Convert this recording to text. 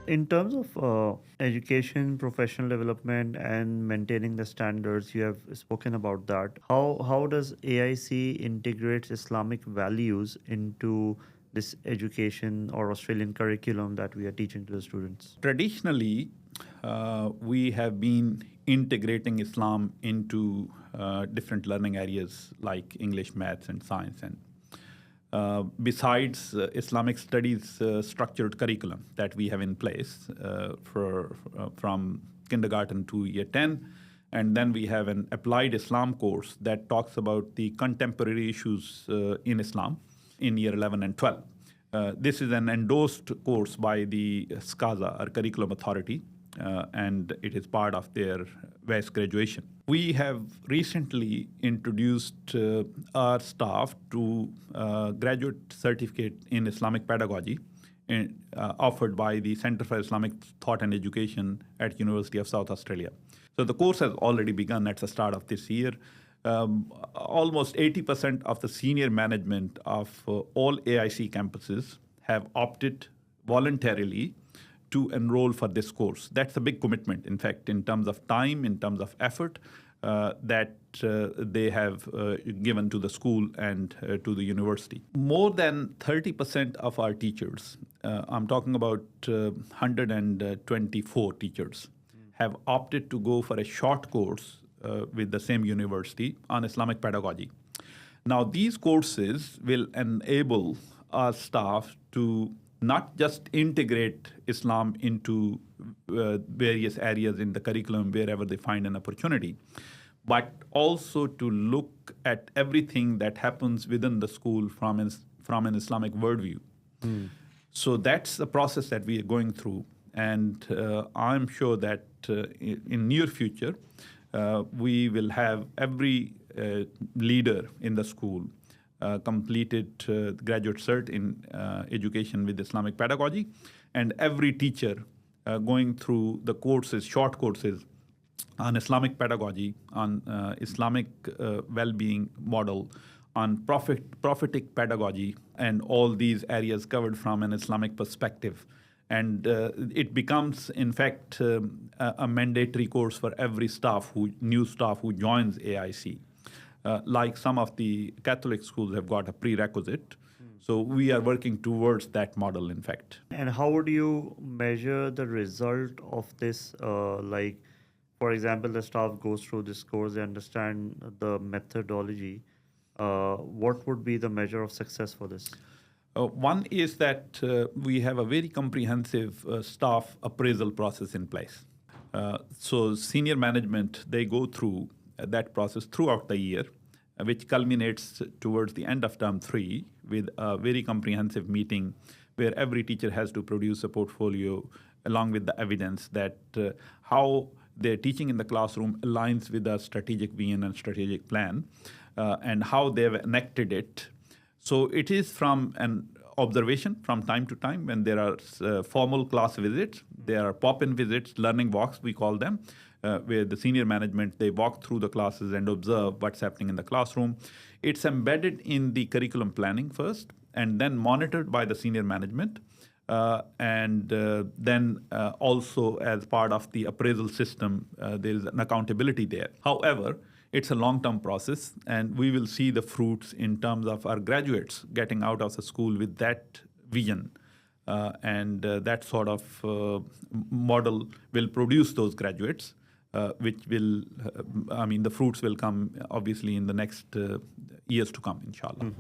In terms of education, professional development, and maintaining the standards, you have spoken about that. How does AIC integrate Islamic values into this education or Australian curriculum that we are teaching to the students? Traditionally, we have been integrating Islam into different learning areas like English, maths, and science. And besides Islamic Studies structured curriculum that we have in place from kindergarten to year 10, and then we have an applied Islam course that talks about the contemporary issues in Islam in year 11 and 12. This is an endorsed course by the SCASA, our curriculum authority, and it is part of their VAS graduation. We have recently introduced our staff to graduate certificate in Islamic Pedagogy offered by the Centre for Islamic Thought and Education at University of South Australia. So the course has already begun at the start of this year. Almost 80% of the senior management of all AIC campuses have opted voluntarily to enroll for this course. That's a big commitment, in fact, in terms of time, in terms of effort that they have given to the school and to the university. More than 30% of our teachers, I'm talking about 124 teachers, have opted to go for a short course with the same university on Islamic pedagogy. Now, these courses will enable our staff to not just integrate Islam into various areas in the curriculum wherever they find an opportunity, but also to look at everything that happens within the school from an Islamic worldview. So that's the process that we are going through. And I'm sure that in near future, we will have every leader in the school completed graduate cert in education with Islamic pedagogy, and every teacher going through the courses, short courses on Islamic pedagogy, on Islamic well-being model, on prophetic pedagogy, and all these areas covered from an Islamic perspective. And it becomes, in fact, a mandatory course for every new staff who joins AIC. Like some of the Catholic schools have got a prerequisite. So we are working towards that model, in fact. And how would you measure the result of this? Like, for example, the staff goes through this course, they understand the methodology. What would be the measure of success for this? One is that we have a very comprehensive staff appraisal process in place. So senior management, they go through that process throughout the year, which culminates towards the end of term 3 with a very comprehensive meeting where every teacher has to produce a portfolio along with the evidence that how their teaching in the classroom aligns with the strategic vision and strategic plan, and how they've enacted it. So it is from an observation from time to time when there are formal class visits, there are pop-in visits, learning walks, we call them, where the senior management, they walk through the classes and observe what's happening in the classroom. It's embedded in the curriculum planning first, and then monitored by the senior management, and then also as part of the appraisal system, there is an accountability there. However, it's a long-term process, and we will see the fruits in terms of our graduates getting out of the school with that vision. And that sort of model will produce those graduates, which will, the fruits will come obviously in the next years to come, inshallah.